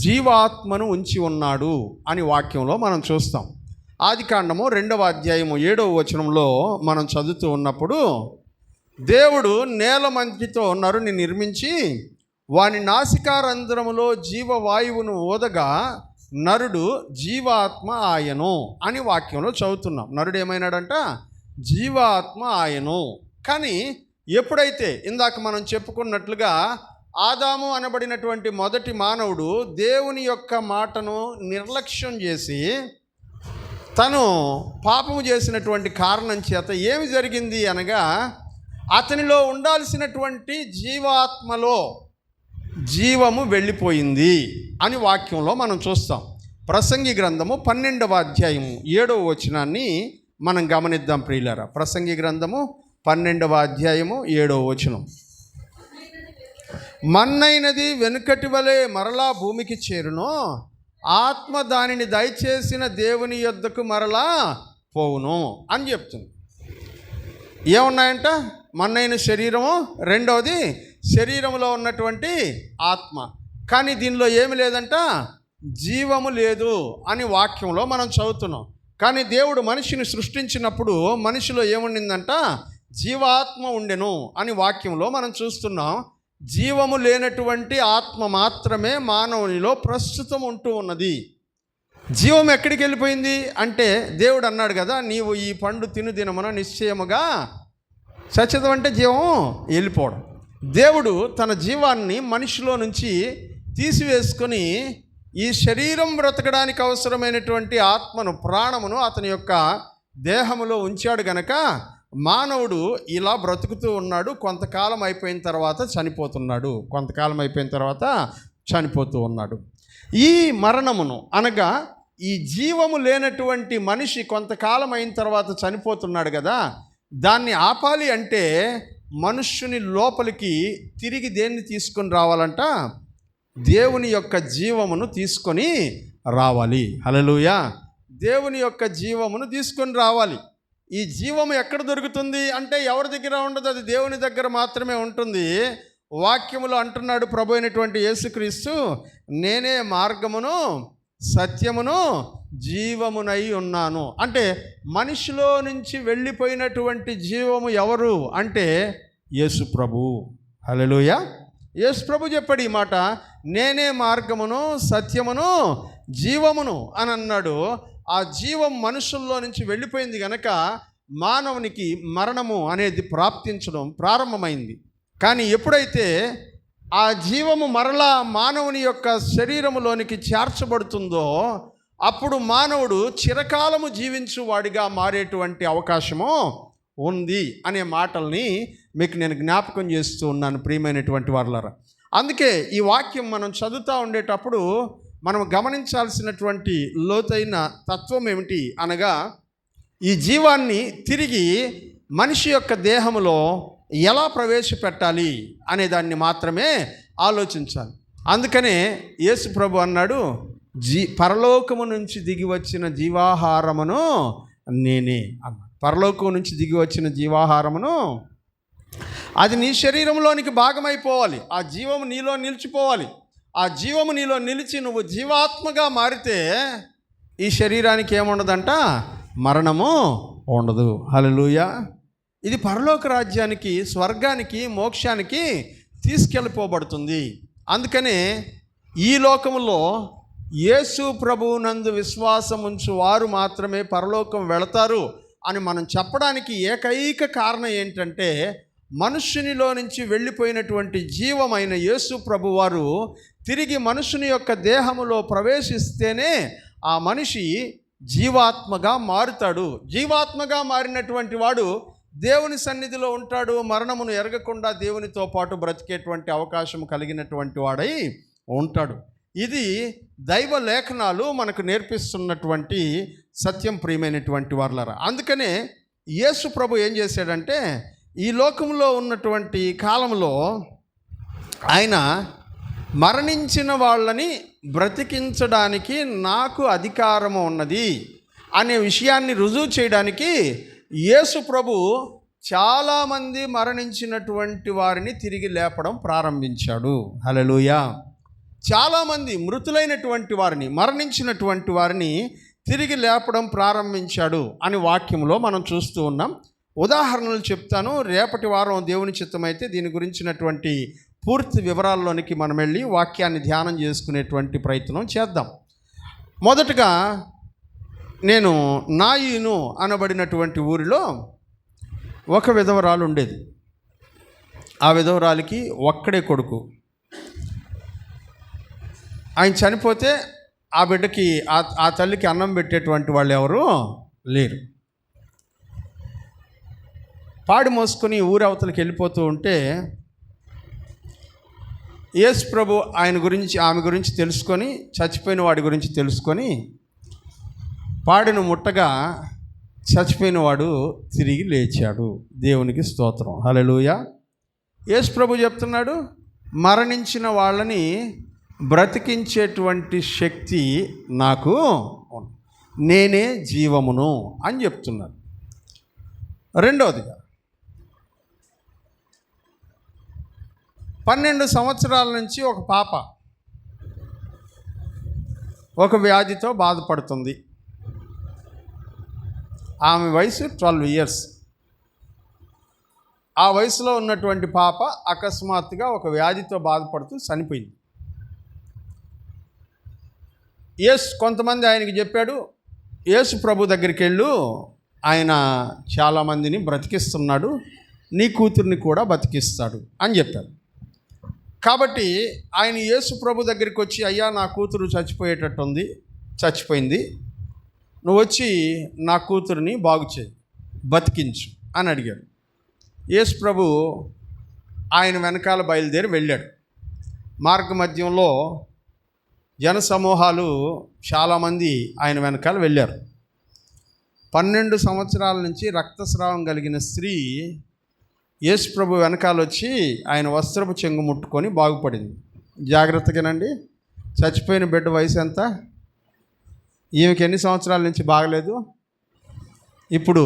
జీవాత్మను ఉంచి ఉన్నాడు అని వాక్యంలో మనం చూస్తాం. ఆదికాండము 2వ అధ్యాయము 7వ వచనంలో మనం చదువుతూ ఉన్నప్పుడు దేవుడు నేల మంటితో నరుని నిర్మించి వాని నాసికారంధ్రములో జీవవాయువును ఊదగా నరుడు జీవాత్మ ఆయను అని వాక్యంలో చదువుతున్నాం. నరుడు ఏమైనాడంట? జీవాత్మ ఆయను. కానీ ఎప్పుడైతే ఇందాక మనం చెప్పుకున్నట్లుగా ఆదాము అనబడినటువంటి మొదటి మానవుడు దేవుని యొక్క మాటను నిర్లక్ష్యం చేసి తను పాపము చేసినటువంటి కారణం చేత ఏమి జరిగింది అనగా అతనిలో ఉండాల్సినటువంటి జీవాత్మలో జీవము వెళ్ళిపోయింది అని వాక్యంలో మనం చూస్తాం. ప్రసంగి గ్రంథము 12వ అధ్యాయము 7వ వచనాన్ని మనం గమనిద్దాం ప్రియులారా. ప్రసంగి గ్రంథము 12వ అధ్యాయము 7వ వచనం. మన్నైనది వెనుకటి వలె మరలా భూమికి చేరును, ఆత్మ దానిని దయచేసిన దేవుని యొద్దకు మరలా పోవును అని చెప్తుంది. ఏమున్నాయంట? మన్నైన శరీరము, రెండవది శరీరంలో ఉన్నటువంటి ఆత్మ. కానీ దీనిలో ఏమి లేదంట, జీవము లేదు అని వాక్యంలో మనం చదువుతున్నాం. కానీ దేవుడు మనిషిని సృష్టించినప్పుడు మనిషిలో ఏముండిందంట? జీవాత్మ ఉండెను అని వాక్యంలో మనం చూస్తున్నాం. జీవము లేనటువంటి ఆత్మ మాత్రమే మానవునిలో ప్రస్తుతం ఉంటూ ఉన్నది. జీవం ఎక్కడికి వెళ్ళిపోయింది అంటే దేవుడు అన్నాడు కదా, నీవు ఈ పండు తిను దినమున నిశ్చయముగా చచ్చితం అంటే జీవం వెళ్ళిపోవడం. దేవుడు తన జీవాన్ని మనిషిలో నుంచి తీసివేసుకొని ఈ శరీరం బ్రతకడానికి అవసరమైనటువంటి ఆత్మను, ప్రాణమును అతని యొక్క దేహములో ఉంచాడు గనక మానవుడు ఇలా బ్రతుకుతూ ఉన్నాడు. కొంతకాలం అయిపోయిన తర్వాత చనిపోతున్నాడు, కొంతకాలం అయిపోయిన తర్వాత చనిపోతూ ఉన్నాడు. ఈ మరణమును అనగా ఈ జీవము లేనటువంటి మనిషి కొంతకాలం అయిన తర్వాత చనిపోతున్నాడు కదా, దాన్ని ఆపాలి అంటే మనుష్యుని లోపలికి తిరిగి దేన్ని తీసుకొని రావాలంట? దేవుని యొక్క జీవమును తీసుకొని రావాలి. హల్లెలూయా. దేవుని యొక్క జీవమును తీసుకొని రావాలి. ఈ జీవము ఎక్కడ దొరుకుతుంది అంటే ఎవరి దగ్గర ఉండదు, అది దేవుని దగ్గర మాత్రమే ఉంటుంది. వాక్యములో అంటున్నాడు ప్రభు అయినటువంటి యేసుక్రీస్తు, నేనే మార్గమును సత్యమును జీవమునై ఉన్నాను. అంటే మనిషిలో నుంచి వెళ్ళిపోయినటువంటి జీవము ఎవరు అంటే యేసు ప్రభు. హల్లెలూయా. యేసు ప్రభు చెప్పాడు ఈ మాట, నేనే మార్గమును సత్యమును జీవమును అని అన్నాడు. ఆ జీవం మనుషుల్లో నుంచి వెళ్ళిపోయింది గనక మానవునికి మరణము అనేది ప్రాప్తించడం ప్రారంభమైంది. కానీ ఎప్పుడైతే ఆ జీవము మరలా మానవుని యొక్క శరీరములోనికి చేర్చబడుతుందో అప్పుడు మానవుడు చిరకాలము జీవించువాడిగా మారేటువంటి అవకాశము ఉంది అనే మాటల్ని మీకు నేను జ్ఞాపకం చేస్తూ ఉన్నాను ప్రియమైనటువంటి వారలారా. అందుకే ఈ వాక్యం మనం చదువుతూ ఉండేటప్పుడు మనం గమనించాల్సినటువంటి లోతైన తత్వం ఏమిటి అనగా, ఈ జీవాన్ని తిరిగి మనిషి యొక్క దేహములో ఎలా ప్రవేశపెట్టాలి అనే దాన్ని మాత్రమే ఆలోచించాలి. అందుకనే యేసు ప్రభు అన్నాడు, పరలోకము నుంచి దిగి వచ్చిన జీవాహారమును నేనే అన్నాడు. పరలోకం నుంచి దిగి వచ్చిన జీవాహారమును, అది నీ శరీరంలోనికి భాగమైపోవాలి. ఆ జీవము నీలో నిలిచిపోవాలి. ఆ జీవము నీలో నిలిచి నువ్వు జీవాత్మగా మారితే ఈ శరీరానికి ఏముండదంట, మరణము ఉండదు. హల్లెలూయా. ఇది పరలోక రాజ్యానికి, స్వర్గానికి, మోక్షానికి తీసుకెళ్ళిపోబడుతుంది. అందుకనే ఈ లోకములో యేసు ప్రభువునందు విశ్వాసం ఉంచు వారు మాత్రమే పరలోకం వెళతారు అని మనం చెప్పడానికి ఏకైక కారణం ఏంటంటే, మనుష్యునిలో నుంచి వెళ్ళిపోయినటువంటి జీవమైన యేసు ప్రభువారు తిరిగి మనుషుని యొక్క దేహములో ప్రవేశిస్తేనే ఆ మనిషి జీవాత్మగా మారుతాడు. జీవాత్మగా మారినటువంటి వాడు దేవుని సన్నిధిలో ఉంటాడు. మరణమును ఎరగకుండా దేవునితో పాటు బ్రతికేటువంటి అవకాశం కలిగినటువంటి వాడై ఉంటాడు. ఇది దైవ లేఖనాలు మనకు నేర్పిస్తున్నటువంటి సత్యం ప్రియమైనటువంటి వారలారా. అందుకనే యేసు ప్రభు ఏం చేశాడంటే, ఈ లోకంలో ఉన్నటువంటి కాలంలో ఆయన మరణించిన వాళ్ళని బ్రతికించడానికి నాకు అధికారము ఉన్నది అనే విషయాన్ని రుజువు చేయడానికి యేసు ప్రభు చాలామంది మరణించినటువంటి వారిని తిరిగి లేపడం ప్రారంభించాడు. హల్లెలూయా. చాలామంది మృతులైనటువంటి వారిని, మరణించినటువంటి వారిని తిరిగి లేపడం ప్రారంభించాడు అని వాక్యంలో మనం చూస్తూ ఉన్నాం. ఉదాహరణలు చెప్తాను. రేపటి వారం దేవుని చిత్తమైతే దీని గురించినటువంటి పూర్తి వివరాల్లోనికి మనం వెళ్ళి వాక్యాన్ని ధ్యానం చేసుకునేటువంటి ప్రయత్నం చేద్దాం. మొదటగా నేను నాయిను అనబడినటువంటి ఊరిలో ఒక విధవరాలు ఉండేది. ఆ విధవరాలికి ఒక్కడే కొడుకు. ఆయన చనిపోతే ఆ బిడ్డకి ఆ తల్లికి అన్నం పెట్టేటువంటి వాళ్ళు ఎవరు లేరు. పాడి మోసుకొని ఊరి అవతలకి వెళ్ళిపోతూ ఉంటే యేసు ప్రభు ఆమె గురించి తెలుసుకొని, చచ్చిపోయిన వాడి గురించి తెలుసుకొని పాడిన ముట్టగా చచ్చిపోయిన వాడు తిరిగి లేచాడు. దేవునికి స్తోత్రం. హల్లెలూయా. యేసు ప్రభు చెప్తున్నాడు, మరణించిన వాళ్ళని బ్రతికించేటువంటి శక్తి నాకు, నేనే జీవమును అని చెప్తున్నాడు. రెండవదిగా 12 సంవత్సరాల నుంచి ఒక పాప ఒక వ్యాధితో బాధపడుతుంది. ఆమె వయసు 12 years. ఆ వయసులో ఉన్నటువంటి పాప అకస్మాత్తుగా ఒక వ్యాధితో బాధపడుతూ చనిపోయింది. కొంతమంది ఆయనకి చెప్పాడు, యేసు ప్రభు దగ్గరికి వెళ్ళు, ఆయన చాలామందిని బ్రతికిస్తున్నాడు, నీ కూతుర్ని కూడా బతికిస్తాడు అని చెప్పాడు. కాబట్టి ఆయన యేసు ప్రభు దగ్గరికి వచ్చి, అయ్యా నా కూతురు చచ్చిపోయింది, నువ్వు వచ్చి నా కూతురిని బాగు చేయి, బతికించు అని అడిగాడు. యేసు ప్రభు ఆయన వెనకాల బయలుదేరి వెళ్ళాడు. మార్గ మధ్యంలో జనసమూహాలు చాలామంది ఆయన వెనకాల వెళ్ళారు. 12 సంవత్సరాల నుంచి రక్తస్రావం కలిగిన స్త్రీ యేసు ప్రభు వెనకాల వచ్చి ఆయన వస్త్రపు చెంగు ముట్టుకొని బాగుపడింది. జాగ్రత్తగానండి, చచ్చిపోయిన బిడ్డ వయసు ఎంత? ఈమెకి ఎన్ని సంవత్సరాల నుంచి బాగలేదు? ఇప్పుడు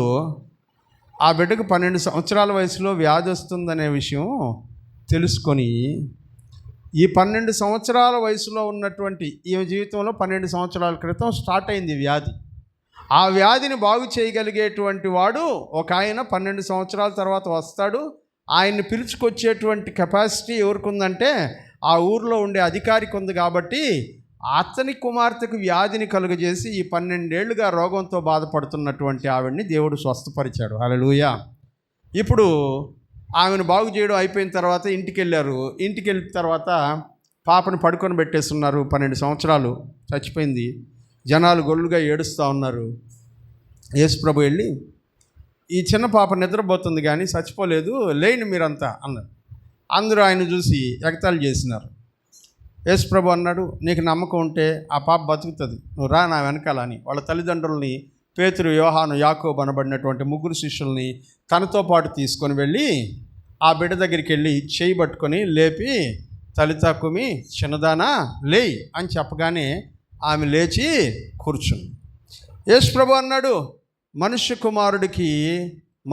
ఆ బిడ్డకు 12 సంవత్సరాల వయసులో వ్యాధి వస్తుందనే విషయం తెలుసుకొని, ఈ 12 సంవత్సరాల వయసులో ఉన్నటువంటి ఈమె జీవితంలో 12 సంవత్సరాల క్రితం స్టార్ట్ అయింది వ్యాధి. ఆ వ్యాధిని బాగు చేయగలిగేటువంటి వాడు ఒక ఆయన 12 సంవత్సరాల తర్వాత వస్తాడు. ఆయన్ని పిలుచుకొచ్చేటువంటి కెపాసిటీ ఎవరికి ఉందంటే ఆ ఊరిలో ఉండే అధికారికి ఉంది. కాబట్టి అతని కుమార్తెకు వ్యాధిని కలుగజేసి ఈ 12 ఏళ్లుగా రోగంతో బాధపడుతున్నటువంటి ఆవిడ్ని దేవుడు స్వస్థపరిచాడు. హల్లెలూయా. ఇప్పుడు ఆమెను బాగు చేయడం అయిపోయిన తర్వాత ఇంటికి వెళ్ళిన తర్వాత పాపను పడుకొని పెట్టేస్తున్నారు. 12 సంవత్సరాలు చచ్చిపోయింది. జనాలు గొల్లుగా ఏడుస్తూ ఉన్నారు. యేసుప్రభు వెళ్ళి, ఈ చిన్న పాప నిద్రపోతుంది కానీ చచ్చిపోలేదు, లేని మీరంతా అన్నారు. అందరూ ఆయన చూసి ఎగతాళి చేసినారు. యేసుప్రభు అన్నాడు, నీకు నమ్మకం ఉంటే ఆ పాప బతుకుతుంది, నువ్వు రా నా వెనకాల అని వాళ్ళ తల్లిదండ్రులని, పేతురు, యోహాను, యాకోబు అనబడినటువంటి 3 శిష్యుల్ని తనతో పాటు తీసుకొని వెళ్ళి ఆ బిడ్డ దగ్గరికి వెళ్ళి చేయి పట్టుకొని లేపి, తలితా కుమి చిన్నదానా లేయి అని చెప్పగానే ఆమె లేచి కూర్చుంది. యేసుప్రభు అన్నాడు, మనుష్య కుమారుడికి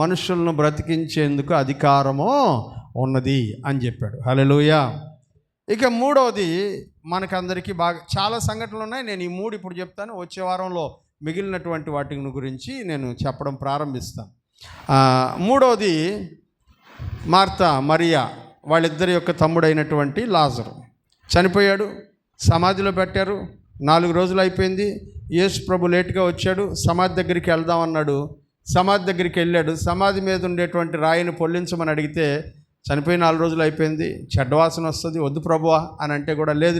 మనుషులను బ్రతికించేందుకు అధికారము ఉన్నది అని చెప్పాడు. హల్లెలూయా. ఇక మూడవది, మనకందరికీ బాగా చాలా సంఘటనలు ఉన్నాయి. నేను ఈ 3 ఇప్పుడు చెప్తాను. వచ్చే వారంలో మిగిలినటువంటి వాటి గురించి నేను చెప్పడం ప్రారంభిస్తాను. మూడవది, మార్తా, మరియా వాళ్ళిద్దరి యొక్క తమ్ముడైనటువంటి లాజరు చనిపోయాడు. సమాధిలో పెట్టారు. 4 రోజులు అయిపోయింది. యేసు ప్రభు లేటుగా వచ్చాడు. సమాధి దగ్గరికి వెళ్దామన్నాడు. సమాధి దగ్గరికి వెళ్ళాడు. సమాధి మీద ఉండేటువంటి రాయిని పొల్లించమని అడిగితే, చనిపోయి 4 రోజులు అయిపోయింది, చెడ్డవాసన వస్తుంది, వద్దు ప్రభువా అని అంటే కూడా లేదు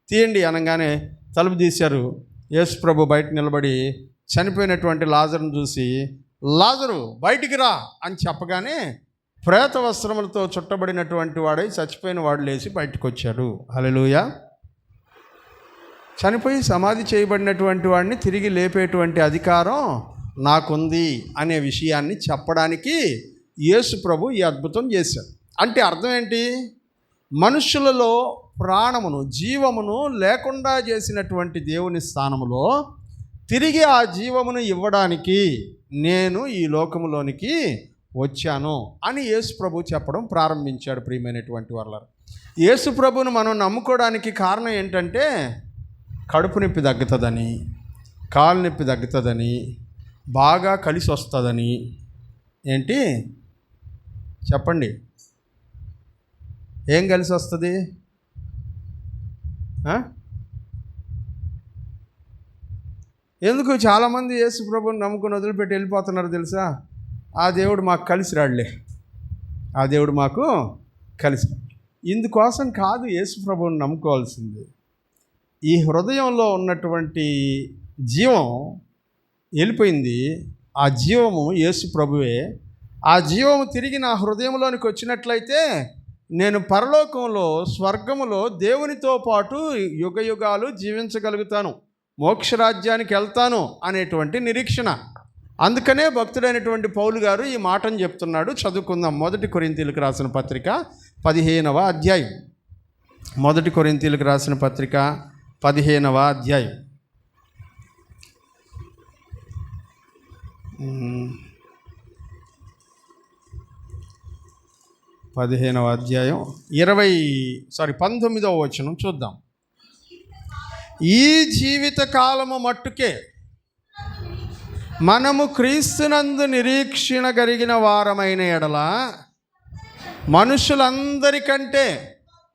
తీయండి అనగానే తలుపు తీశారు. యేసు ప్రభు బయట నిలబడి చనిపోయినటువంటి లాజరును చూసి, లాజరు బయటికి రా అని చెప్పగానే ప్రేత వస్త్రములతో చుట్టబడినటువంటి వాడై చచ్చిపోయిన వాడు లేచి బయటకు వచ్చాడు. హల్లెలూయా. చనిపోయి సమాధి చేయబడినటువంటి వాడిని తిరిగి లేపేటువంటి అధికారం నాకుంది అనే విషయాన్ని చెప్పడానికి యేసు ప్రభు ఈ అద్భుతం చేశాడు. అంటే అర్థం ఏంటి? మనుషులలో ప్రాణమును, జీవమును లేకుండా చేసినటువంటి దేవుని స్థానములో తిరిగి ఆ జీవమును ఇవ్వడానికి నేను ఈ లోకములోనికి వచ్చాను అని యేసు ప్రభు చెప్పడం ప్రారంభించాడు. ప్రియమైనటువంటి వాళ్ళారా, యేసు ప్రభువును మనం నమ్ముకోవడానికి కారణం ఏంటంటే, కడుపు నొప్పి తగ్గుతుందని, కాలు నొప్పి తగ్గుతుందని, బాగా కలిసి వస్తుందని. ఏంటి చెప్పండి, ఏం కలిసి వస్తుంది? ఎందుకు చాలామంది యేసు ప్రభువుని నమ్ముకుని వదిలిపెట్టి వెళ్ళిపోతున్నారు తెలుసా? ఆ దేవుడు మాకు కలిసి రాడులే, ఆ దేవుడు మాకు కలిసి. ఇందుకోసం కాదు యేసు ప్రభువుని నమ్ముకోవాల్సింది. ఈ హృదయంలో ఉన్నటువంటి జీవం వెళ్ళిపోయింది. ఆ జీవము యేసు ప్రభువే. ఆ జీవము తిరిగి నా హృదయంలోనికి వచ్చినట్లయితే నేను పరలోకంలో, స్వర్గములో దేవునితో పాటు యుగయుగాలు జీవించగలుగుతాను, మోక్షరాజ్యానికి వెళ్తాను అనేటువంటి నిరీక్షణ. అందుకనే భక్తుడైనటువంటి పౌలు గారు ఈ మాటను చెప్తున్నాడు. చదువుకుందాం. 1 కొరింథీయులకు రాసిన పత్రిక 15వ అధ్యాయం. 1 కొరింథీయులకు రాసిన పత్రిక 15వ అధ్యాయం. 15వ అధ్యాయం 19వ వచనం చూద్దాం. ఈ జీవిత కాలము మట్టుకే మనము క్రీస్తునందు నిరీక్షణ కలిగిన వారమైన ఎడల మనుషులందరికంటే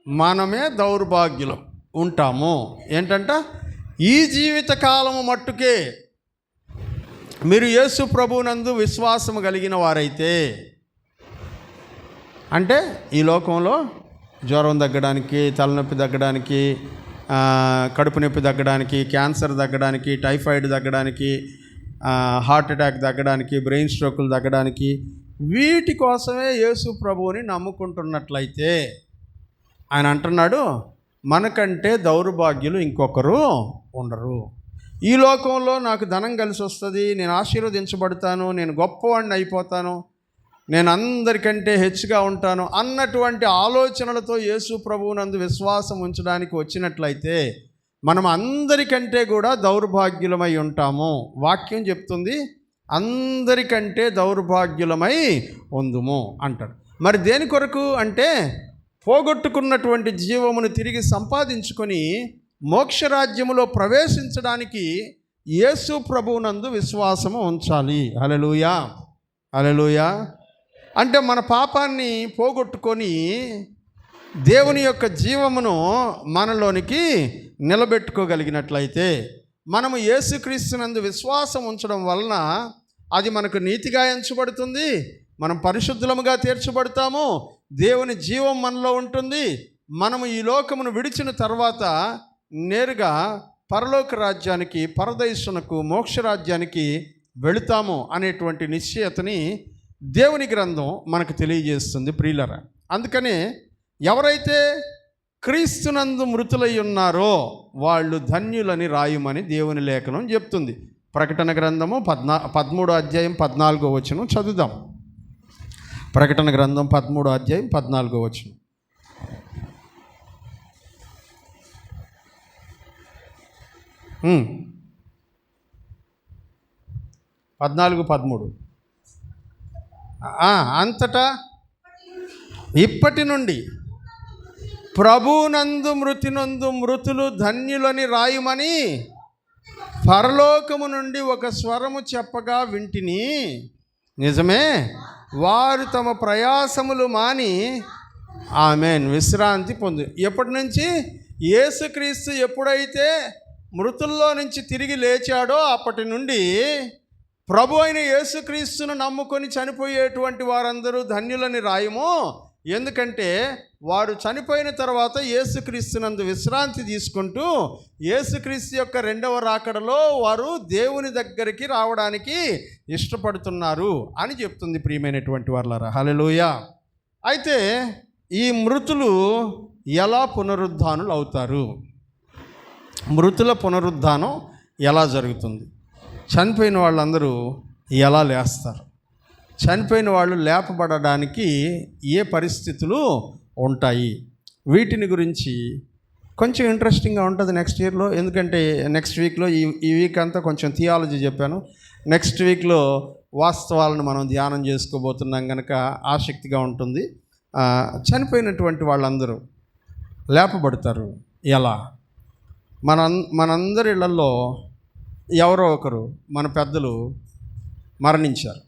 మనమే దౌర్భాగ్యులం ఉంటాము. ఏంటంట? ఈ జీవిత కాలము మట్టుకే మీరు యేసు ప్రభువునందు విశ్వాసము కలిగిన వారైతే, అంటే ఈ లోకంలో జ్వరం తగ్గడానికి, తలనొప్పి తగ్గడానికి, కడుపు నొప్పి తగ్గడానికి, క్యాన్సర్ తగ్గడానికి, టైఫాయిడ్ తగ్గడానికి, హార్ట్ అటాక్ తగ్గడానికి, బ్రెయిన్ స్ట్రోకులు తగ్గడానికి, వీటి కోసమే యేసు ప్రభువుని నమ్ముకుంటున్నట్లయితే ఆయన అంటున్నాడు, మనకంటే దౌర్భాగ్యులు ఇంకొకరు ఉండరు. ఈ లోకంలో నాకు ధనం కలిసి వస్తుంది, నేను ఆశీర్వదించబడతాను, నేను గొప్పవాడిని అయిపోతాను, నేను అందరికంటే హెచ్చుగా ఉంటాను అన్నటువంటి ఆలోచనలతో యేసు ప్రభువునందు విశ్వాసం ఉంచడానికి వచ్చినట్లయితే మనం అందరికంటే కూడా దౌర్భాగ్యులమై ఉంటాము. వాక్యం చెప్తుంది, అందరికంటే దౌర్భాగ్యులమై ఉందుము అంటాడు. మరి దేని కొరకు అంటే పోగొట్టుకున్నటువంటి జీవమును తిరిగి సంపాదించుకొని మోక్షరాజ్యములో ప్రవేశించడానికి యేసు ప్రభువునందు విశ్వాసము ఉంచాలి. హల్లెలూయా, హల్లెలూయా. అంటే మన పాపాన్ని పోగొట్టుకొని దేవుని యొక్క జీవమును మనలోనికి నిలబెట్టుకోగలిగినట్లయితే, మనము యేసుక్రీస్తునందు విశ్వాసం ఉంచడం వలన అది మనకు నీతిగా ఎంచబడుతుంది, మనం పరిశుద్ధులముగా తీర్చబడతాము, దేవుని జీవం మనలో ఉంటుంది. మనము ఈ లోకమును విడిచిన తర్వాత నేరుగా పరలోక రాజ్యానికి, పరదైసునకు, మోక్షరాజ్యానికి వెళుతాము అనేటువంటి నిశ్చయతని దేవుని గ్రంథం మనకు తెలియజేస్తుంది ప్రియులరా. అందుకనే ఎవరైతే క్రీస్తునందు మృతులై ఉన్నారో వాళ్ళు ధన్యులని రాయుమని దేవుని లేఖనం చెప్తుంది. ప్రకటన గ్రంథము 13వ అధ్యాయం 14వ వచనం చదువుదాం. ప్రకటన గ్రంథం 13వ అధ్యాయం 14వ వచనం. పద్నాలుగు 13. అంతటా ఇప్పటి నుండి ప్రభునందు మృతినందు మృతులు ధన్యులని రాయుమని పరలోకము నుండి ఒక స్వరము చెప్పగా వింటిని. నిజమే, వారు తమ ప్రయాసములు మాని ఆమేన్ విశ్రాంతి పొందు. ఎప్పటి నుంచి? యేసుక్రీస్తు ఎప్పుడైతే మృతుల్లో నుంచి తిరిగి లేచాడో అప్పటి నుండి ప్రభు అయిన యేసుక్రీస్తును నమ్ముకొని చనిపోయేటువంటి వారందరూ ధన్యులని రాయము. ఎందుకంటే వారు చనిపోయిన తర్వాత యేసుక్రీస్తునందు విశ్రాంతి తీసుకుంటూ యేసుక్రీస్తు యొక్క రెండవ రాకడలో వారు దేవుని దగ్గరికి రావడానికి ఇష్టపడుతున్నారు అని చెప్తుంది ప్రియమైనటువంటి వారలారా. హల్లెలూయా. అయితే ఈ మృతులు ఎలా పునరుద్ధానులు అవుతారు? మృతుల పునరుద్ధానం ఎలా జరుగుతుంది? చనిపోయిన వాళ్ళందరూ ఎలా లేస్తారు? చనిపోయిన వాళ్ళు లేపబడడానికి ఏ పరిస్థితులు ఉంటాయి? వీటిని గురించి కొంచెం ఇంట్రెస్టింగ్గా ఉంటుంది నెక్స్ట్ ఇయర్లో. ఎందుకంటే నెక్స్ట్ వీక్లో ఈ వీక్ అంతా కొంచెం థియాలజీ చెప్పాను. నెక్స్ట్ వీక్లో వాస్తవాలను మనం ధ్యానం చేసుకోబోతున్నాం కనుక ఆసక్తిగా ఉంటుంది. చనిపోయినటువంటి వాళ్ళందరూ లేపబడతారు ఎలా? మనందరి ఇళ్లలో ఎవరో ఒకరు మన పెద్దలు మరణించారు,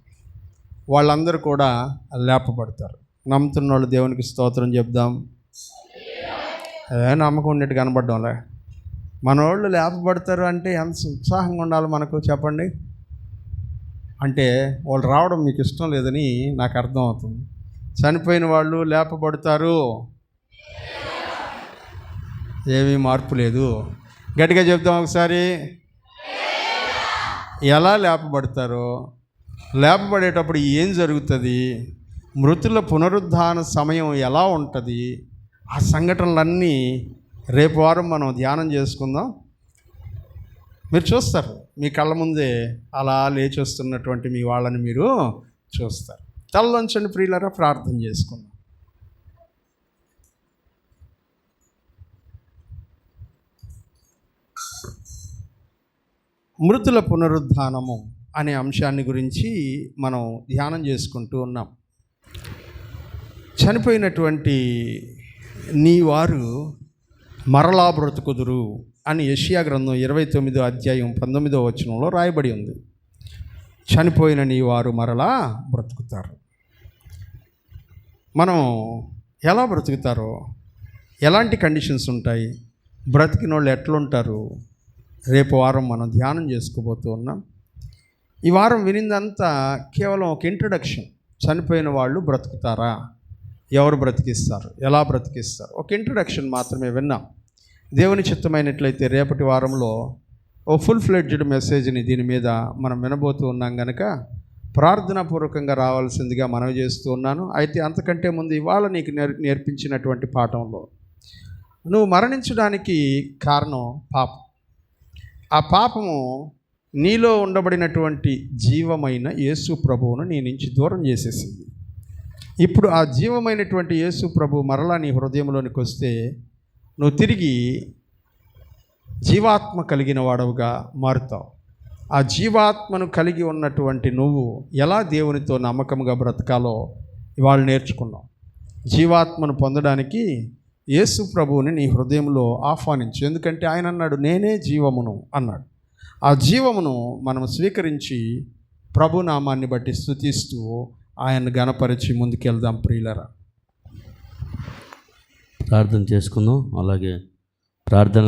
వాళ్ళందరూ కూడా లేపబడతారు. నమ్ముతున్న వాళ్ళు దేవునికి స్తోత్రం చెప్దాం. నమ్మకం ఉండేట్టు కనబడ్డంలే. మన వాళ్ళు లేపబడతారు అంటే ఎంత ఉత్సాహంగా ఉండాలి మనకు చెప్పండి. అంటే వాళ్ళు రావడం మీకు ఇష్టం లేదని నాకు అర్థం అవుతుంది. చనిపోయిన వాళ్ళు లేపబడతారు, ఏమీ మార్పు లేదు. గట్టిగా చెప్దాం ఒకసారి. ఎలా లేపబడతారో, లేపబడేటప్పుడు ఏం జరుగుతుంది, మృతుల పునరుద్ధాన సమయం ఎలా ఉంటుంది, ఆ సంఘటనలన్నీ రేపు వారం మనం ధ్యానం చేసుకుందాం. మీరు చూస్తారు, మీ కళ్ళ ముందే అలా లేచి వస్తున్నటువంటి మీ వాళ్ళని మీరు చూస్తారు. తలలోంచండి ప్రియులారా, ప్రార్థన చేసుకుందాం. మృతుల పునరుద్ధానము అనే అంశాన్ని గురించి మనం ధ్యానం చేసుకుంటూ ఉన్నాం. చనిపోయినటువంటి నీ వారు మరలా బ్రతుకుదురు అని యెషయా గ్రంథం 29వ అధ్యాయం 19వ వచనంలో రాయబడి ఉంది. చనిపోయిన నీ వారు మరలా బ్రతుకుతారు. మనం ఎలా బ్రతుకుతారో, ఎలాంటి కండిషన్స్ ఉంటాయి, బ్రతికిన వాళ్ళు ఎట్లుంటారు, రేపు వారం మనం ధ్యానం చేసుకోబోతూ ఉన్నాం. ఈ వారం వినిందంతా కేవలం ఒక ఇంట్రడక్షన్. చనిపోయిన వాళ్ళు బ్రతుకుతారా, ఎవరు బ్రతికిస్తారు, ఎలా బ్రతికిస్తారు, ఒక ఇంట్రడక్షన్ మాత్రమే విన్నాం. దేవుని చిత్తమైనట్లయితే రేపటి వారంలో ఓ ఫుల్ ఫ్లెడ్జ్డ్ మెసేజ్ని దీని మీద మనం వినబోతూ ఉన్నాం కనుక ప్రార్థనాపూర్వకంగా రావాల్సిందిగా మనవి చేస్తూ ఉన్నాను. అయితే అంతకంటే ముందు ఇవాళ నీకు నేర్పించినటువంటి పాఠంలో నువ్వు మరణించడానికి కారణం పాపం. ఆ పాపము నీలో ఉండబడినటువంటి జీవమైన యేసు ప్రభువును నీ నుంచి దూరం చేసేసింది. ఇప్పుడు ఆ జీవమైనటువంటి యేసు ప్రభు మరలా నీ హృదయంలోనికి వస్తే నువ్వు తిరిగి జీవాత్మ కలిగిన వాడవుగా మారుతావు. ఆ జీవాత్మను కలిగి ఉన్నటువంటి నువ్వు ఎలా దేవునితో నమ్మకంగా బ్రతకాలో ఇవాళ నేర్చుకున్నావు. జీవాత్మను పొందడానికి యేసు ప్రభువుని నీ హృదయంలో ఆహ్వానించు. ఎందుకంటే ఆయన అన్నాడు, నేనే జీవమును అన్నాడు. ఆ జీవమును మనం స్వీకరించి ప్రభునామాన్ని బట్టి స్తుతిస్తూ ఆయన గణపరిచి ముందుకెళ్దాం ప్రియులరా. ప్రార్థన చేసుకుందాం. అలాగే ప్రార్థన